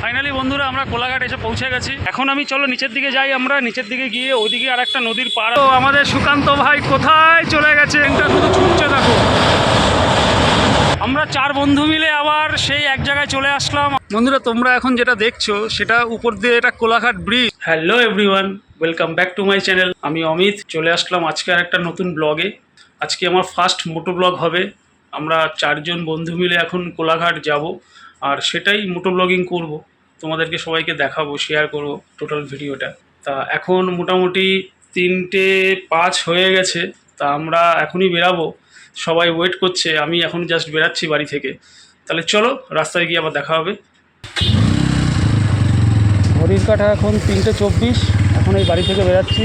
Finally বন্ধুরা আমরা কোলাঘাট এসে পৌঁছে গেছি। এখন আমি চলো নিচের দিকে যাই, আমরা নিচের দিকে গিয়ে ওইদিকে আর একটা নদীর পাড়। তো আমাদের সুকান্ত ভাই কোথায় চলে গেছে, এটা শুধু ছুটছে দেখো। আমরা 4 বন্ধু মিলে আবার সেই এক জায়গায় চলে আসলাম। বন্ধুরা তোমরা এখন যেটা দেখছো সেটা উপর দিয়ে এটা Kolaghat bridge. Hello everyone, welcome back to my channel. আমি অমিত, চলে আসলাম আজকে আর একটা নতুন ব্লগে। আজকে আমার ফার্স্ট মোটো ব্লগ হবে। আমরা 4 জন বন্ধু মিলে এখন কোলাঘাট যাব, আর সেটাই মোটো ব্লগিং করব। তোমাদেরকে সবাইকে দেখাবো, শেয়ার করব টোটাল ভিডিওটা। তা এখন মোটামুটি 3:05 হয়ে গেছে। তা আমরা এখনই বেরাবো, সবাই ওয়েট করছে। আমি এখন জাস্ট বেরাচ্ছি বাড়ি থেকে। তাহলে চলো রাস্তায় গিয়ে আবার দেখা হবে। ঘড়ির কাঁটা এখন 3:24, এখন এই বাড়ি থেকে বেরাচ্ছি।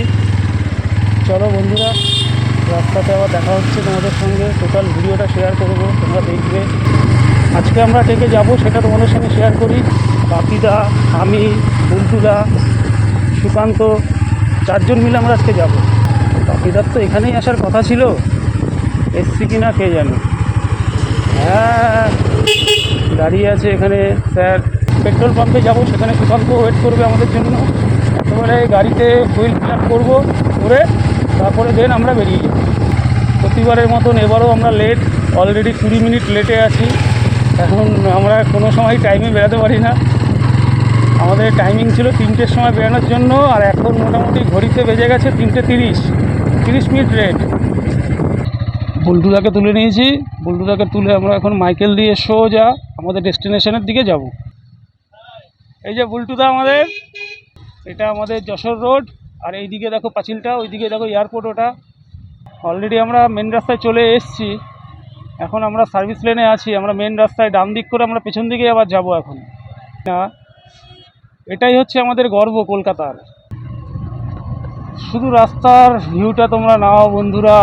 চলো বন্ধুরা, রাস্তাতে আবার দেখা হচ্ছে তোমাদের সঙ্গে। টোটাল ভিডিওটা শেয়ার করবো, তোমরা দেখবে। আজকে আমরা থেকে যাব সেটা তোমাদের সঙ্গে শেয়ার করি। বাপিদা, আমি, বুলটুদা, সুকান্ত, 4 জন মিলে আমরা আজকে যাব। বাপিদার তো এখানেই আসার কথা ছিল, এসছি কিনা কে জানে। হ্যাঁ, দাঁড়িয়ে আছে এখানে স্যার। পেট্রোল পাম্পে যাব, সেখানে সুকান্ত ওয়েট করবে আমাদের জন্য। একেবারে গাড়িতে হুইল ফিল আপ করবো, করে তারপরে দেন আমরা বেরিয়ে যাব। প্রতিবারের মতন এবারও আমরা লেট, অলরেডি 20 মিনিট লেটে আছি। এখন আমরা কোনো সময় টাইমে বেরোতে পারি না। আমাদের টাইমিং ছিল 3টের সময় বেরোনোর জন্য, আর এখন মোটামুটি ঘড়িতে বেজে গেছে 3:30 মিনিট লেট। বুলটুদাকে তুলে নিয়েছি, বুলটুদাকে তুলে আমরা এখন মাইকেল দিয়ে সোজা আমাদের ডেস্টিনেশনের দিকে যাব। এই যে বুলটুদা আমাদের, এটা আমাদের যশোর রোড। আর এই দিকে দেখো পাঁচিলটা, ওইদিকে দেখো এয়ারপোর্ট। ওটা অলরেডি আমরা মেন রাস্তায় চলে এসেছি। এখন আমরা সার্ভিস লেনে আছি। আমরা মেন রাস্তায় ডান দিক করে আমরা পেছন দিকে আবার যাব এখন। না, এটাই হচ্ছে আমাদের গর্ব কলকাতার। শুধু রাস্তার ভিউটা তোমরা নাও বন্ধুরা,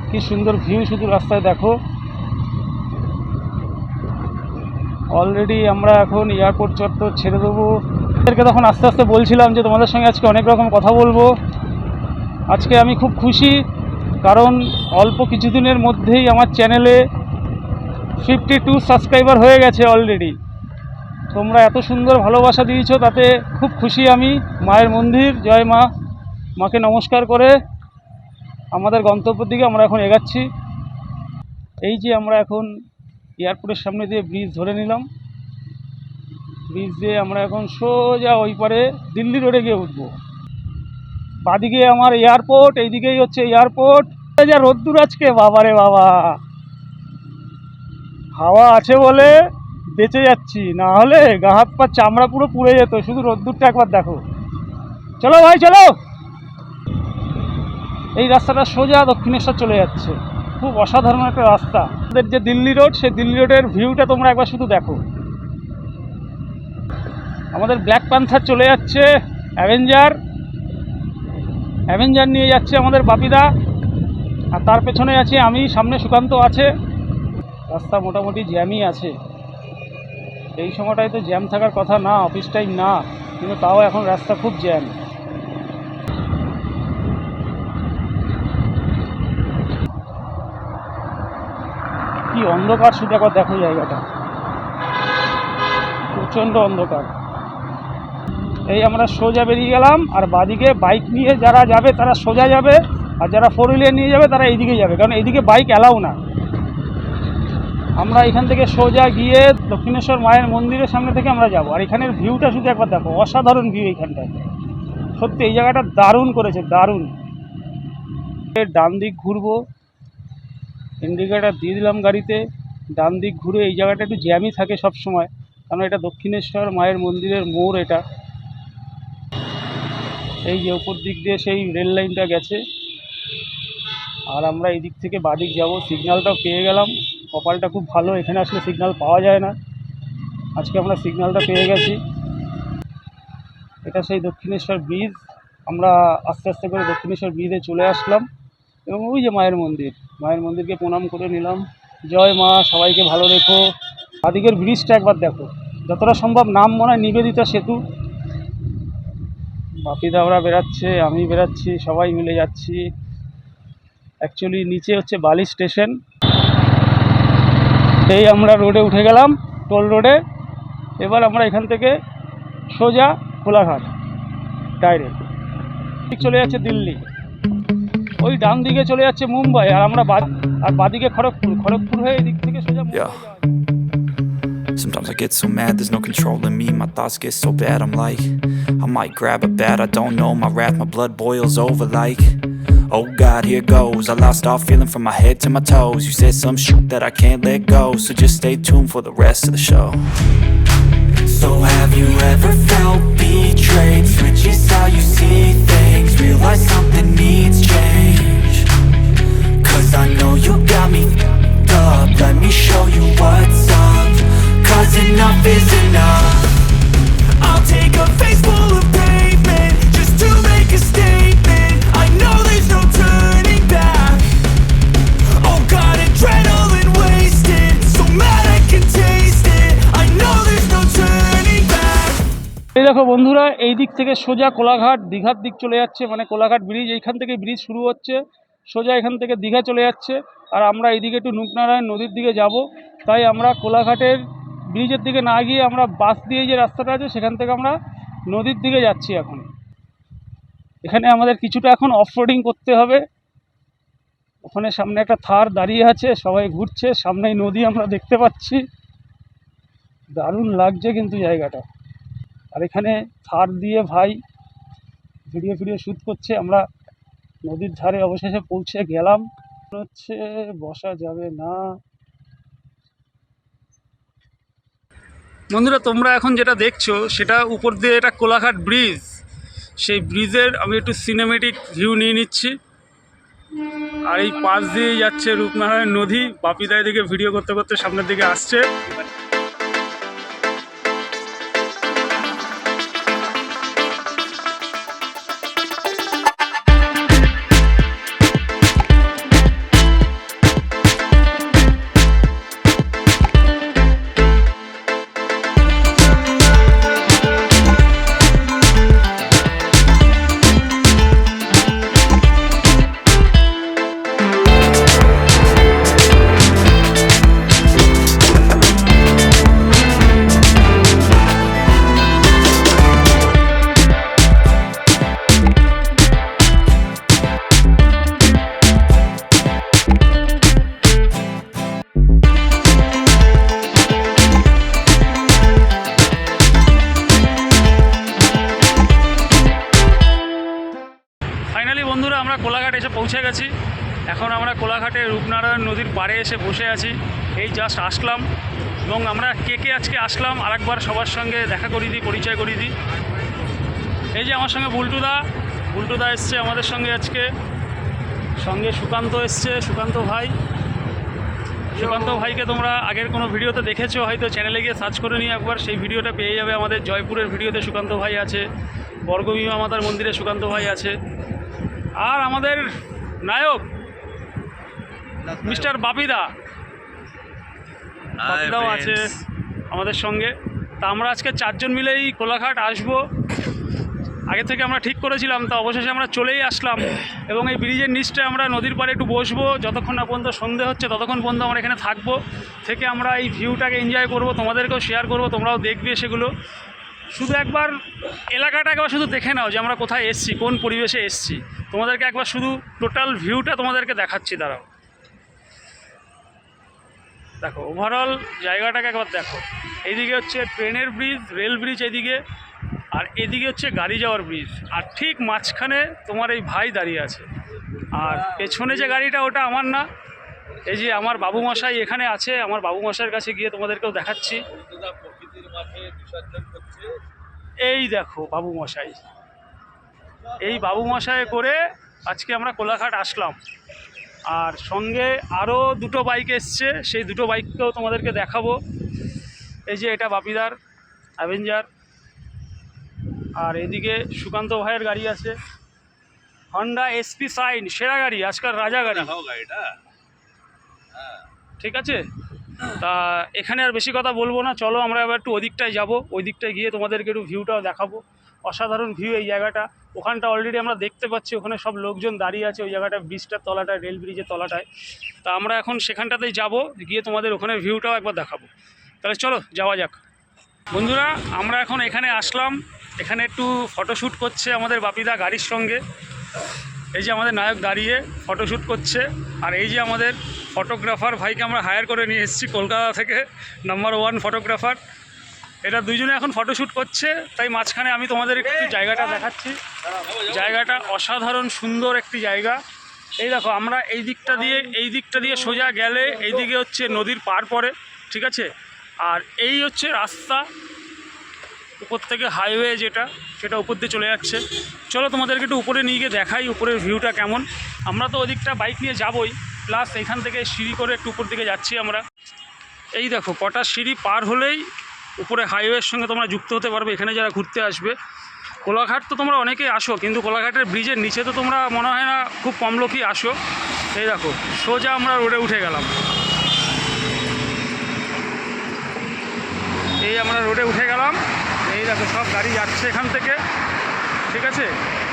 কি সুন্দর ভিউ, শুধু রাস্তায় দেখো। অলরেডি আমরা এখন এয়ারপোর্ট চত্বর ছেড়ে দেবো। এদেরকে তখন আস্তে আস্তে বলছিলাম যে তোমাদের সঙ্গে আজকে অনেক রকম কথা বলবো। আজকে আমি খুব খুশি, কারণ অল্প কিছুদিনের মধ্যেই আমার চ্যানেলে 52 সাবস্ক্রাইবার হয়ে গেছে অলরেডি। তোমরা এত সুন্দর ভালোবাসা দিয়েছো, তাতে খুব খুশি আমি। মায়ের মন্দির, জয় মা, মাকে নমস্কার করে আমাদের গন্তব্যের দিকে আমরা এখন এগাচ্ছি। এই যে আমরা এখন এয়ারপোর্টের সামনে দিয়ে ব্রিজ ধরে নিলাম। ব্রিজ দিয়ে আমরা এখন সোজা ওই পারে দিল্লি রোডে গিয়ে উঠবো। বাদিকে আমার এয়ারপোর্ট, এইদিকেই হচ্ছে এয়ারপোর্ট। যা রোদ্দুর আজকে, বাবারে বাবা। হাওয়া আছে বলে বেঁচে যাচ্ছি, না হলে গা হাত পা চামড়া পুরো পুড়ে যেত। শুধু রোদ্দুরটা একবার দেখো। চলো ভাই চলো। এই রাস্তাটা সোজা দক্ষিণেশ্বর চলে যাচ্ছে। খুব অসাধারণ একটা রাস্তা। আমাদের যে দিল্লি রোড, সেই দিল্লি রোডের ভিউটা তোমরা একবার শুধু দেখো। আমাদের ব্ল্যাক প্যান্থার চলে যাচ্ছে, অ্যাভেঞ্জার নিয়ে যাচ্ছে আমাদের বাপিদা, আর তার পেছনে আছি আমি, সামনে সুকান্ত আছে। রাস্তা মোটামুটি জ্যামই আছে। এই সময়টায় তো জ্যাম থাকার কথা না, অফিস টাইম না, কিন্তু তাও এখন রাস্তা খুব জ্যাম। কি অন্ধকার, শুধু একবার দেখো জায়গাটা, প্রচণ্ড অন্ধকার। এই আমরা সোজা বেরিয়ে গেলাম, আর বাদিকে বাইক নিয়ে যারা যাবে তারা সোজা যাবে, আর যারা 4 হুইলার নিয়ে যাবে তারা এইদিকে যাবে, কারণ এইদিকে বাইক অ্যালাউ না। আমরা এখান থেকে সোজা গিয়ে দক্ষিণেশ্বর মায়ের মন্দিরের সামনে থেকে আমরা যাব। আর এখানের ভিউটা শুধু একবার দেখো, অসাধারণ ভিউ এইখানটায়। সত্যি এই জায়গাটা দারুণ করেছে, দারুণ। ডান দিক ঘুরবো, ইন্ডিকেটার দিয়ে দিলাম গাড়িতে। ডান দিক ঘুরে, এই জায়গাটা একটু জ্যামই থাকে সব সময়, কারণ এটা দক্ষিণেশ্বর মায়ের মন্দিরের মোড় এটা। এই যে উপর দিক দিয়ে সেই রেল লাইনটা গেছে, আর আমরা এই দিক থেকে বাদিক যাব। সিগন্যালটাও পেয়ে গেলাম, কপালটা খুব ভালো, এখানে আসলে সিগন্যাল পাওয়া যায় না। আজকে আমরা সিগন্যালটা পেয়ে গেছি। এটা সেই দক্ষিণেশ্বর ব্রিজ। আমরা আস্তে আস্তে করে দক্ষিণেশ্বর ব্রিজে চলে আসলাম, এবং ওই যে মায়ের মন্দির, মায়ের মন্দিরকে প্রণাম করে নিলাম। জয় মা, সবাইকে ভালো রেখো। বাদিকের ব্রিজটা একবার দেখো, যতটা সম্ভব নাম মনে হয় নিবেদিতা সেতু। বাপিদা ওরা বেরাচ্ছে, আমি বেরাচ্ছি, সবাই মিলে যাচ্ছি। অ্যাকচুয়ালি নিচে হচ্ছে বালি স্টেশন। এই আমরা রোডে উঠে গেলাম, টোল রোডে। এবার আমরা এখান থেকে সোজা কোলাঘাট ডাইরেক্ট, ঠিক চলে যাচ্ছে দিল্লি, ওই ডান দিকে চলে যাচ্ছে মুম্বাই, আর আমরা বাদিকে খড়গপুর হয়ে এই দিক থেকে সোজা মুম্বাই যাওয়া। Sometimes I get so mad, there's no controlling me. My thoughts get so bad, I'm like, I might grab a bat, I don't know. My wrath, my blood boils over like, oh God, here goes. I lost all feeling from my head to my toes. You said some shit that I can't let go, so just stay tuned for the rest of the show. So have you ever felt betrayed? Switches how you see things, realize something needs change. Cause I know you got me f***ed up, let me show you what's up. Cause enough is enough. I'll take a face full of pavement just to make a statement. I know there's no turning back. Oh God, adrenaline wasted, so mad I can taste it. I know there's no turning back. এই দেখো বন্ধুরা, এই দিক থেকে সোজা কোলাঘাট দীঘার দিক চলে যাচ্ছে, মানে কোলাঘাট ব্রিজ, এইখান থেকে ব্রিজ শুরু হচ্ছে, সোজা এখান থেকে দীঘা চলে যাচ্ছে। আর আমরা এইদিকে একটু নুকনারায়ণ নদীর দিকে যাব, তাই আমরা কোলাঘাটের ব্রিজের দিকে না গিয়ে আমরা বাস দিয়ে যে রাস্তাটা আছে সেখান থেকে আমরা নদীর দিকে যাচ্ছি। এখন এখানে আমাদের কিছুটা এখন অফরোডিং করতে হবে। ওখানে সামনে একটা থার দাঁড়িয়ে আছে, সবাই ঘুরছে, সামনেই নদী আমরা দেখতে পাচ্ছি, দারুণ লাগছে কিন্তু জায়গাটা। আর এখানে থার দিয়ে ভাই ভিডিও শ্যুট করছে। আমরা নদীর ধারে অবশেষে পৌঁছে গেলাম, হচ্ছে বসা যাবে না। বন্ধুরা, তোমরা এখন যেটা দেখছো সেটা উপর দিয়ে এটা কোলাঘাট ব্রিজ, সেই ব্রিজের আমি একটু সিনেমেটিক ভিউ নিয়ে নিচ্ছি। আর এই পাশ দিয়ে যাচ্ছে রূপনারায়ণ নদী। বাপিদা দিকে ভিডিও করতে করতে সামনের দিকে আসছে। ফাইনালি বন্ধুরা, আমরা কোলাঘাট এসে পৌঁছে গেছি। এখন আমরা কোলাঘাটে রূপনারায়ণ নদীর পাড়ে এসে বসে আছি। এই জাস্ট আসলাম, এবং আমরা কে আজকে আসলাম আরেকবার সবার সঙ্গে দেখা করিয়ে দিই, পরিচয় করিয়ে দিই। এই যে আমার সঙ্গে বুল্টুদা এসছে আমাদের সঙ্গে আজকে, সঙ্গে সুকান্ত এসছে, সুকান্ত ভাইকে তোমরা আগের কোনো ভিডিওতে দেখেছো হয়তো, চ্যানেলে গিয়ে সার্চ করে নিয়ে একবার সেই ভিডিওটা পেয়ে যাবে। আমাদের জয়পুরের ভিডিওতে সুকান্ত ভাই আছে, বর্গভীমা মাতার মন্দিরে সুকান্ত ভাই আছে, আর আমাদের নায়ক মিস্টার বাপিদাও আছে আমাদের সঙ্গে। তা আমরা আজকে চারজন মিলেই কোলাঘাট আসবো। আগে থেকে আমরা ঠিক করেছিলাম, তা অবশেষে আমরা চলেই আসলাম। এবং এই ব্রিজের নিচটা আমরা নদীর পাড়ে একটু বসবো, যতক্ষণ না পর্যন্ত সন্ধে হচ্ছে ততক্ষণ পর্যন্ত আমরা এখানে থাকবো, থেকে আমরা এই ভিউটাকে এনজয় করব, তোমাদেরকেও শেয়ার করব, তোমরাও দেখবে সেগুলো। শুধু একবার এলাকাটা একবার শুধু দেখে নাও যে আমরা কোথায় এসছি, কোন পরিবেশে এসছি। তোমাদেরকে একবার শুধু টোটাল ভিউটা তোমাদেরকে দেখাচ্ছি, দাঁড়াও। দেখো ওভারঅল জায়গাটাকে একবার দেখো। এইদিকে হচ্ছে ট্রেনের ব্রিজ, রেল ব্রিজ এইদিকে, আর এদিকে হচ্ছে গাড়ি যাওয়ার ব্রিজ, আর ঠিক মাঝখানে তোমার এই ভাই দাঁড়িয়ে আছে। আর পেছনে যে গাড়িটা ওটা আমার না, এই যে আমার বাবু মশাই এখানে আছে। আমার বাবু মশাইয়ের কাছে গিয়ে তোমাদেরকেও দেখাচ্ছি। এই দেখো বাবু মশাই, এই বাবু মশাই করে আজকে আমরা কোলাঘাট আসলাম। আর সঙ্গে আরও দুটো বাইক এসছে, সেই দুটো বাইককেও তোমাদেরকে দেখাবো। এই যে এটা বাপিদার অ্যাভেঞ্জার, আর এদিকে সুকান্ত ভাইয়ের গাড়ি আছে, হন্ডা এসপি সাইন, সেরা গাড়ি, আজকাল রাজা গাড়ি, ঠিক আছে। তা এখানে আর বেশি কথা বলবো না, চলো আমরা এবার একটু ওদিকটায় যাবো, ওই দিকটায় গিয়ে তোমাদেরকে একটু ভিউটাও দেখাবো। অসাধারণ ভিউ এই জায়গাটা। ওখানটা অলরেডি আমরা দেখতে পাচ্ছি, ওখানে সব লোকজন দাঁড়িয়ে আছে ওই জায়গাটা, ব্রিজটার তলাটায়, রেল ব্রিজের তলাটায়। তা আমরা এখন সেখানটাতেই যাব, গিয়ে তোমাদের ওখানে ভিউটাও একবার দেখাবো। তাহলে চলো যাওয়া যাক। বন্ধুরা আমরা এখন এখানে আসলাম, এখানে একটু ফটোশ্যুট করছে আমাদের বাপিদা গাড়ির সঙ্গে। এই যে আমাদের নায়ক দাঁড়িয়ে ফটোশ্যুট করছে, আর এই যে আমাদের ফটোগ্রাফার ভাইকে আমরা হায়ার করে নিয়ে এসেছি কলকাতা থেকে, নাম্বার 1 ফটোগ্রাফার। এটা দুইজনে এখন ফটোশ্যুট করছে, তাই মাঝখানে আমি তোমাদের একটু জায়গাটা দেখাচ্ছি। জায়গাটা অসাধারণ সুন্দর একটি জায়গা। এই দেখো আমরা এই দিকটা দিয়ে সোজা গেলে এইদিকে হচ্ছে নদীর পার পড়ে, ঠিক আছে। আর এই হচ্ছে রাস্তা, উপর থেকে হাইওয়ে যেটা, সেটা উপর দিয়ে চলে যাচ্ছে। চলো তোমাদেরকে একটু উপরে নিয়ে গিয়ে দেখাই উপরের ভিউটা কেমন। আমরা তো ওদিকটা বাইক নিয়ে যাবই, প্লাস এখান থেকে সিঁড়ি করে একটু উপর দিকে যাচ্ছি আমরা। এই দেখো কটা সিঁড়ি পার হলেই উপরে হাইওয়ের সঙ্গে তোমরা যুক্ত হতে পারবে। এখানে যারা ঘুরতে আসবে, কোলাঘাট তো তোমরা অনেকেই আসো, কিন্তু কোলাঘাটের ব্রিজের নিচে তো তোমরা মনে হয় না খুব কম লোকই আসো। এই দেখো সোজা আমরা রোডে উঠে গেলাম, এই আমরা রোডে উঠে গেলাম। এই দেখো সব গাড়ি যাচ্ছে এখান থেকে, ঠিক আছে,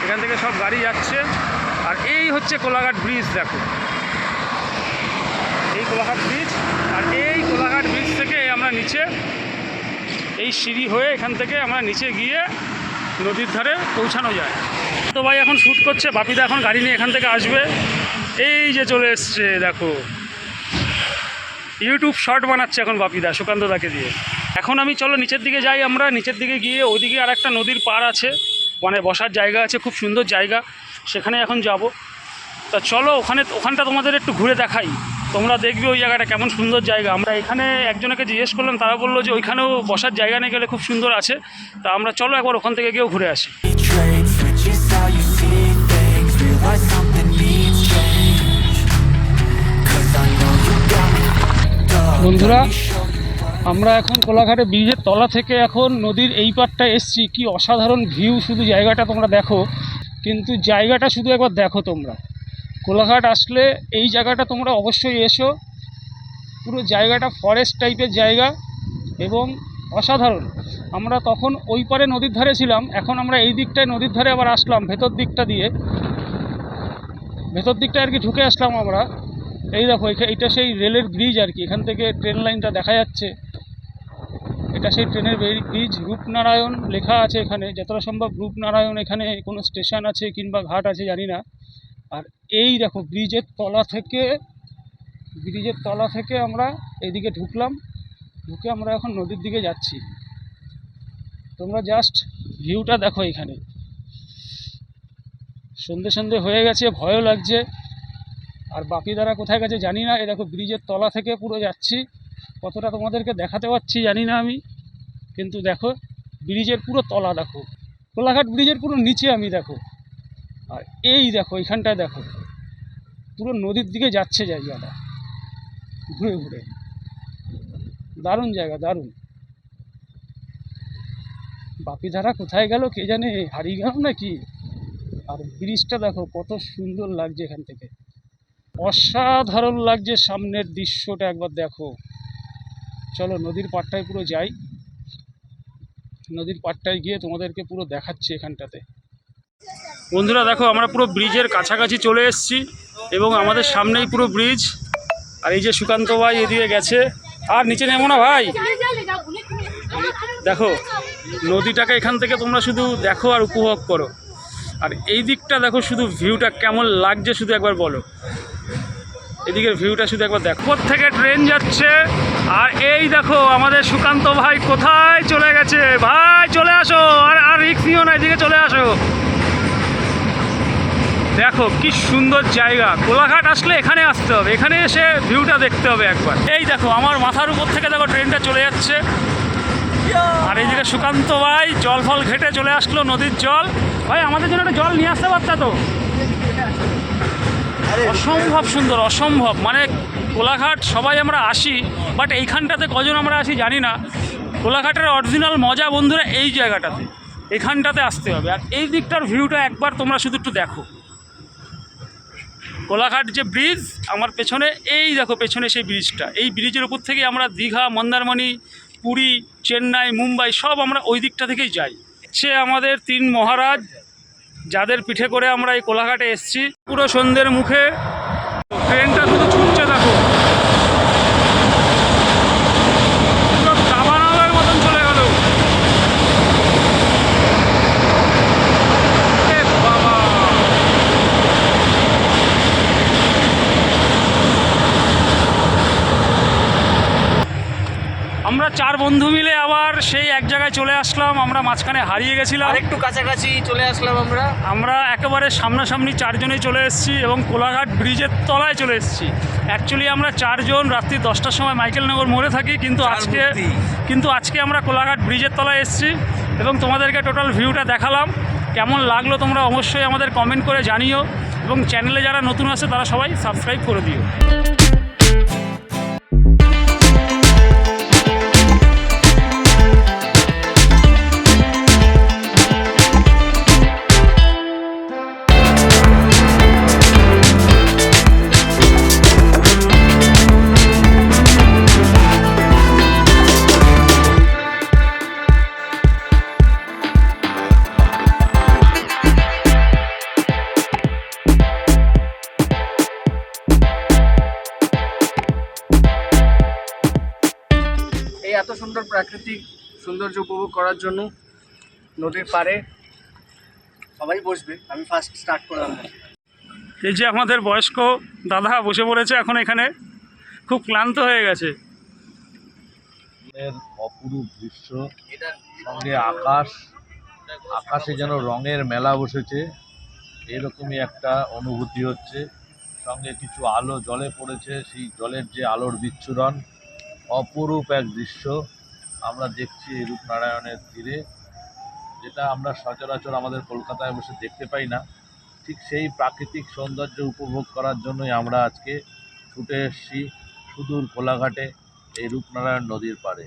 এখান থেকে সব গাড়ি যাচ্ছে। আর এই হচ্ছে কোলাঘাট ব্রিজ, দেখো এই কোলাঘাট ব্রিজ। আর এই কোলাঘাট ব্রিজ থেকে আমরা নিচে এই সিঁড়ি হয়ে এখান থেকে আমরা নিচে গিয়ে নদীর ধারে পৌঁছানো যায়। তো ভাই এখন শ্যুট করছে, বাপিদা এখন গাড়ি নিয়ে এখান থেকে আসবে। এই যে চলে এসছে, দেখো ইউটিউব শর্ট বানাচ্ছে এখন বাপিদা সুকান্তদাকে দিয়ে। এখন আমি চলো নিচের দিকে যাই, আমরা নিচের দিকে গিয়ে ওইদিকে আর একটা নদীর পাড় আছে, মানে বসার জায়গা আছে, খুব সুন্দর জায়গা, সেখানে এখন যাব। তা চলো ওখানটা তোমাদের একটু ঘুরে দেখাই, তোমরা দেখবে ওই জায়গাটা কেমন সুন্দর জায়গা। আমরা এখানে একজনকে জিজ্ঞেস করলাম, তারা বললো যে ওইখানেও বসার জায়গা নিয়ে গেলে খুব সুন্দর আছে। তা আমরা চলো একবার ওখান থেকে গিয়েও ঘুরে আসি। বন্ধুরা আমরা এখন কোলাঘাটে ব্রিজের তলা থেকে এখন নদীর এই পারটা এসছি। কি অসাধারণ ভিউ, শুধু জায়গাটা তোমরা দেখো, কিন্তু জায়গাটা শুধু একবার দেখো তোমরা। কোলাঘাট আসলে এই জায়গাটা তোমরা অবশ্যই এসো। পুরো জায়গাটা ফরেস্ট টাইপের জায়গা এবং অসাধারণ। আমরা তখন ওই পারে নদীর ধারে ছিলাম, এখন আমরা এই দিকটায় নদীর ধারে আবার আসলাম, ভেতর দিকটা আর কি ঢুকে আসলাম আমরা। এই দেখো এটা সেই রেলের ব্রিজ আর কি, এখান থেকে ট্রেন লাইনটা দেখা যাচ্ছে। এটা সেই ট্রেনের ব্রিজ, রূপনারায়ণ লেখা আছে এখানে, যতটা সম্ভব রূপনারায়ণ। এখানে কোনো স্টেশন আছে কিংবা ঘাট আছে জানি না। আর এই দেখো ব্রিজের তলা থেকে আমরা এইদিকে ঢুকলাম, ঢুকে আমরা এখন নদীর দিকে যাচ্ছি। তোমরা জাস্ট ভিউটা দেখো। এখানে সন্ধে হয়ে গেছে, ভয়ও লাগছে। আর বাপিদারা কোথায় গেছে জানি না। এই দেখো ব্রিজের তলা থেকে পুরো যাচ্ছি, কতটা তোমাদেরকে দেখাতে পারছি জানি না আমি, কিন্তু দেখো ব্রিজের পুরো তলা দেখো, কোলাঘাট ব্রিজের পুরো নিচে আমি দেখো। আর এই দেখো এইখানটায় দেখো পুরো নদীর দিকে যাচ্ছে জায়গাটা, ঘুরে ঘুরে। দারুণ জায়গা, দারুণ। বাপিদারা কোথায় গেল কে জানে, হারিয়ে গেল নাকি। আর ব্রিজটা দেখো কত সুন্দর লাগছে এখান থেকে, অসাধারণ লাগছে। সামনের দৃশ্যটা একবার দেখো। চলো নদীর পাড়টায় পুরো যাই, নদীর পাড়টায় গিয়ে তোমাদেরকে পুরো দেখাচ্ছি এখানটাতে। বন্ধুরা দেখো আমরা পুরো ব্রিজের কাছাকাছি চলে এসেছি এবং আমাদের সামনেই পুরো ব্রিজ। আর এই যে সুকান্ত ভাই এদিকে গেছে, আর নিচে নেমো না ভাই। দেখো নদীটাকে এখান থেকে তোমরা শুধু দেখো আর উপভোগ করো। আর এই দিকটা দেখো শুধু ভিউটা কেমন লাগছে, শুধু একবার বলো। এদিকের ভিউটা শুধু একবার দেখো। উপর থেকে ট্রেন যাচ্ছে, আর এই দেখো আমাদের সুকান্ত ভাই কোথায় চলে গেছে। ভাই চলে আসো, আর রিক্স নিও না, এদিকে চলে আসো। দেখো কি সুন্দর জায়গা। কোলাঘাট আসলে এখানে আসতে হবে, এখানে এসে ভিউটা দেখতে হবে একবার। এই দেখো আমার মাথার উপর থেকে দেখো ট্রেনটা চলে যাচ্ছে। আর এইদিকে সুকান্ত ভাই জল ফল ঘেটে চলে আসলো, নদীর জল। ভাই আমাদের জন্য একটা জল নিয়ে আসতে পারতা তো। অসম্ভব সুন্দর, অসম্ভব। মানে কোলাঘাট সবাই আমরা আসি, বাট এইখানটাতে কজন আমরা আসি জানি না। কোলাঘাটের অরিজিনাল মজা বন্ধুরা এই জায়গাটাতে, এখানটাতে আসতে হবে। আর এই দিকটার ভিউটা একবার তোমরা শুধু একটু দেখো। কোলাঘাট যে ব্রিজ আমার পেছনে, এই দেখো পেছনে সেই ব্রিজটা। এই ব্রিজের উপর থেকে আমরা দীঘা, মন্দারমণি, পুরী, চেন্নাই, মুম্বাই সব আমরা ওই দিকটা থেকেই যাই। সে আমাদের 3 মহারাজ, যাদের পিঠে করে আমরা এই কোলাঘাটে এসেছি। পুরো সন্ধ্যের মুখে ট্রেনটা শুধু ছুটছে দেখো, পুরো দাবানলের মতন চলে গেল। প্রায় চলে আসলাম, আমরা মাঝখানে হারিয়ে গেছিলাম, একটু কাছাকাছি চলে আসলাম আমরা একেবারে সামনাসামনি চারজনেই চলে এসেছি এবং কোলাঘাট ব্রিজের তলায় চলে এসেছি। অ্যাকচুয়ালি আমরা চারজন রাত্রি 10টার সময় মাইকেলনগর মোড়ে থাকি, কিন্তু আজকে আমরা কোলাঘাট ব্রিজের তলায় এসেছি এবং তোমাদেরকে টোটাল ভিউটা দেখালাম। কেমন লাগলো তোমরা অবশ্যই আমাদের কমেন্ট করে জানিও এবং চ্যানেলে যারা নতুন আছে তারা সবাই সাবস্ক্রাইব করে দিও। এত সুন্দর প্রাকৃতিক সৌন্দর্য উপভোগ করার জন্য নদীর পাড়ে সবাই বসবে। আমি ফার্স্ট স্টার্ট করলাম। এই যে আমাদের বয়স্ক দাদা বসে পড়েছে এখন এখানে, খুব ক্লান্ত হয়ে গেছে। অপরূপ দৃশ্য, সঙ্গে আকাশে যেন রঙের মেলা বসেছে, এরকমই একটা অনুভূতি হচ্ছে। সঙ্গে কিছু আলো জলে পড়েছে, সেই জলের যে আলোর বিচ্ছুরণ, অপরূপ এক দৃশ্য আমরা দেখছি এই রূপনারায়ণের তীরে, যেটা আমরা সচরাচর আমাদের কলকাতায় বসে দেখতে পাই না। ঠিক সেই প্রাকৃতিক সৌন্দর্য উপভোগ করার জন্যই আমরা আজকে ছুটে এসেছি সুদূর কোলাঘাটে এই রূপনারায়ণ নদীর পাড়ে।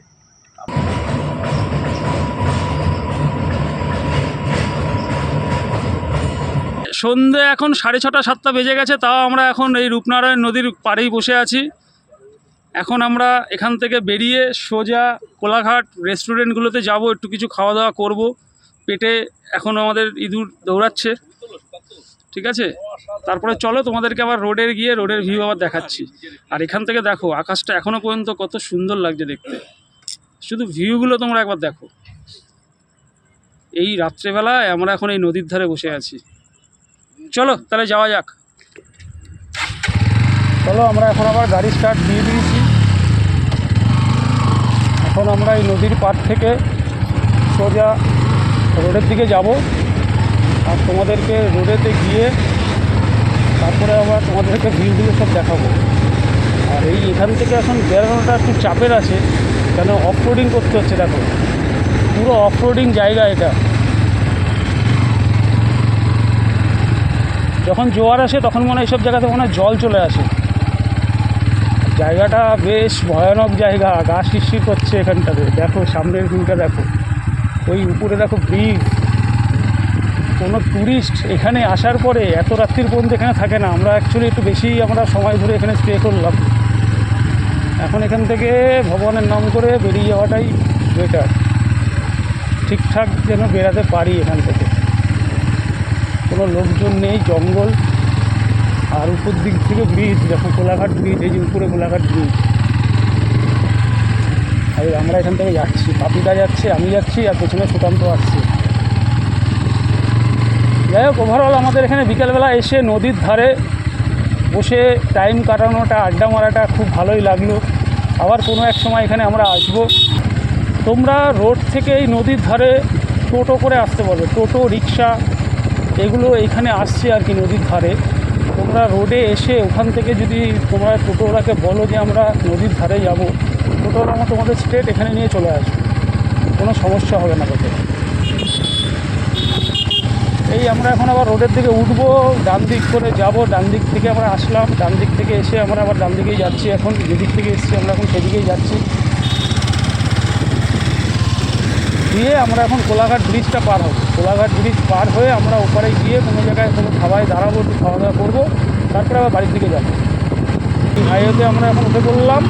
সন্ধে এখন 6:30 7টা বেজে গেছে, তাও আমরা এখন এই রূপনারায়ণ নদীর পাড়েই বসে আছি। এখন আমরা এখান থেকে বেরিয়ে সোজা কোলাঘাট রেস্টুরেন্টগুলোতে যাব, একটু কিছু খাওয়া দাওয়া করব। পেটে এখন আমাদের ইঁদুর দৌড়াচ্ছে, ঠিক আছে? তারপরে চলো তোমাদেরকে আবার রোডের ভিউ আবার দেখাচ্ছি। আর এখান থেকে দেখো আকাশটা এখনও পর্যন্ত কত সুন্দর লাগছে দেখতে, শুধু ভিউগুলো তোমরা একবার দেখো। এই রাত্রেবেলায় আমরা এখন এই নদীর ধারে বসে আছি। চলো তাহলে যাওয়া যাক। চলো আমরা এখন আবার গাড়ি স্টার্ট দিয়ে দিয়েছি। এখন আমরা এই নদীর পাড় থেকে সোজা রোডের দিকে যাব, আর তোমাদেরকে রোডেতে গিয়ে তারপরে আবার তোমাদেরকে ভিউগুলো সব দেখাবো। আর এখান থেকে এখন বেরোনোটা একটু চাপের আছে, কেন অফ রোডিং করতে হচ্ছে। দেখো পুরো অফ রোডিং জায়গা এটা। যখন জোয়ার আসে তখন মনে হয় এইসব জায়গাতে মনে হয় জল চলে আসে। জায়গাটা বেশ ভয়ানক জায়গা, গা শিরশির করছে এখানটাতে। দেখো সামনের ভিউটা দেখো, ওই উপরে দেখো ব্রিজ। কোনো ট্যুরিস্ট এখানে আসার পরে এত রাত্রির পর্যন্ত এখানে থাকে না। আমরা অ্যাকচুয়ালি একটু বেশি আমরা সময় ধরে এখানে স্টে করলাম। এখন এখান থেকে ভগবানের নাম করে বেরিয়ে যাওয়াটাই বেটার, ঠিকঠাক যেন বেরাতে পারি এখান থেকে। কোনো লোকজন নেই, জঙ্গল, আর উপর দিক থেকে ব্রিজ। দেখো কোলাঘাট ব্রিজ, এই যে উপরে কোলাঘাট ব্রিজ। আর আমরা এখান থেকে যাচ্ছি, পাপিদা যাচ্ছে, আমি যাচ্ছি, আর পেছনে সুকান্ত আসছে। যাই হোক, ওভারঅল আমাদের এখানে বিকেলবেলা এসে নদীর ধারে বসে টাইম কাটানোটা, আড্ডা মারাটা খুব ভালোই লাগলো। আবার কোনো এক সময় এখানে আমরা আসব। তোমরা রোড থেকে এই নদীর ধারে টোটো করে আসতে পারবে, টোটো রিক্সা এগুলো এইখানে আসছে আর কি নদীর ধারে। তোমরা রোডে এসে ওখান থেকে যদি তোমরা টোটোওয়ালাকে বলো যে আমরা নদীর ধারে যাব, টোটোওয়ালা তোমাদের স্ট্রেট এখানে নিয়ে চলে আসবে, কোনো সমস্যা হবে না তাতে। এই আমরা এখন আবার রোডের দিকে উঠবো, ডান দিক করে যাব। ডান দিক থেকে আমরা আসলাম, ডান দিক থেকে এসে আমরা আবার ডান দিকেই যাচ্ছি। এখন যেদিক থেকে এসেছি আমরা এখন সেদিকেই যাচ্ছি। দিয়ে আমরা এখন কোলাঘাট ব্রিজটা পার হব। কোলাঘাট ব্রিজ পার হয়ে আমরা ওপারে গিয়ে কোনো জায়গায় কোনো খাওয়ায় দাঁড়াবো, একটু খাওয়া দাওয়া করবো, তারপরে আবার বাড়ির দিকে যাবো। হাইওয়েতে আমরা এখন উঠে পড়লাম,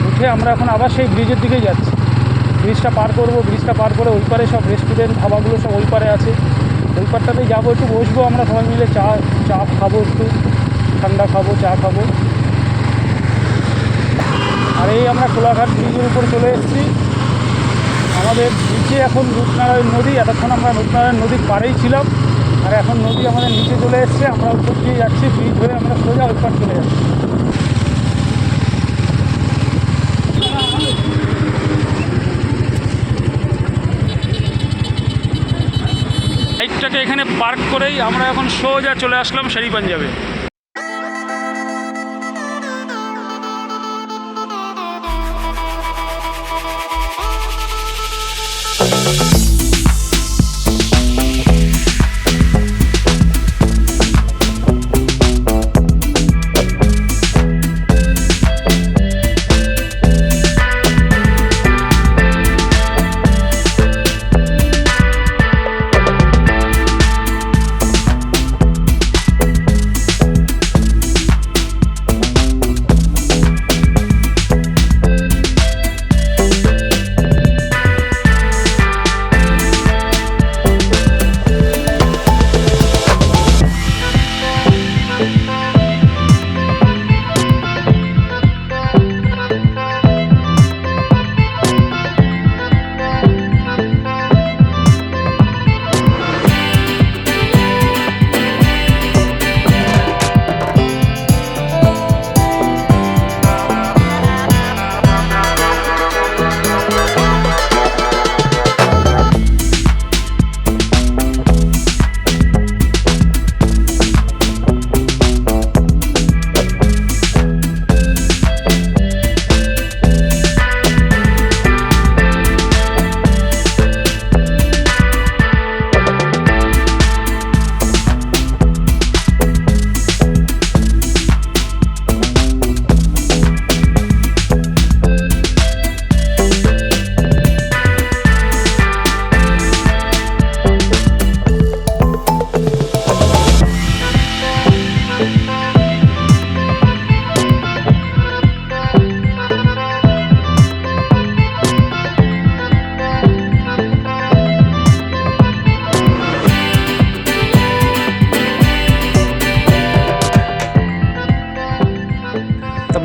উঠে আমরা এখন আবার সেই ব্রিজের দিকেই যাচ্ছি। ব্রিজটা পার করবো, ব্রিজটা পার করে ওই পারে সব রেস্টুরেন্ট ধাবাগুলো সব ওই পারে আছে, ওই পারটাতেই যাবো, একটু বসবো আমরা সবাই মিলে, চা খাবো, একটু ঠান্ডা খাবো, চা খাবো। আর এই আমরা কোলাঘাট ব্রিজের উপর চলে এসেছি। আমাদের নিচে এখন রূপনারায়ণ নদী। এতক্ষণ আমরা রূপনারায়ণ নদীর পাড়েই ছিলাম, আর এখন নদী আমাদের নিচে চলে এসছে। আমরা উপর দিয়ে যাচ্ছি, ব্রিজ হয়ে আমরা সোজা ওই পার চলে যাচ্ছি। বাইকটা এখানে পার্ক করেই আমরা এখন সোজা চলে আসলাম শেরি পাঞ্জাবে।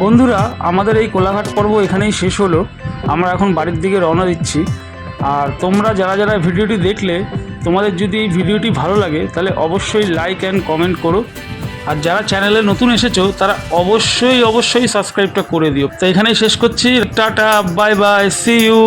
বন্ধুরা, আমাদের এই কোলাঘাট পর্ব এখানেই শেষ হলো। আমরা এখন বাড়ির দিকে রওনা দিচ্ছি। আর তোমরা যারা যারা ভিডিওটি দেখলে, তোমাদের যদি এই ভিডিওটি ভালো লাগে তাহলে অবশ্যই লাইক অ্যান্ড কমেন্ট করো। আর যারা চ্যানেলে নতুন এসেছো তারা অবশ্যই সাবস্ক্রাইবটা করে দিও। তো এখানেই শেষ করছি। Tata, bye bye, see you.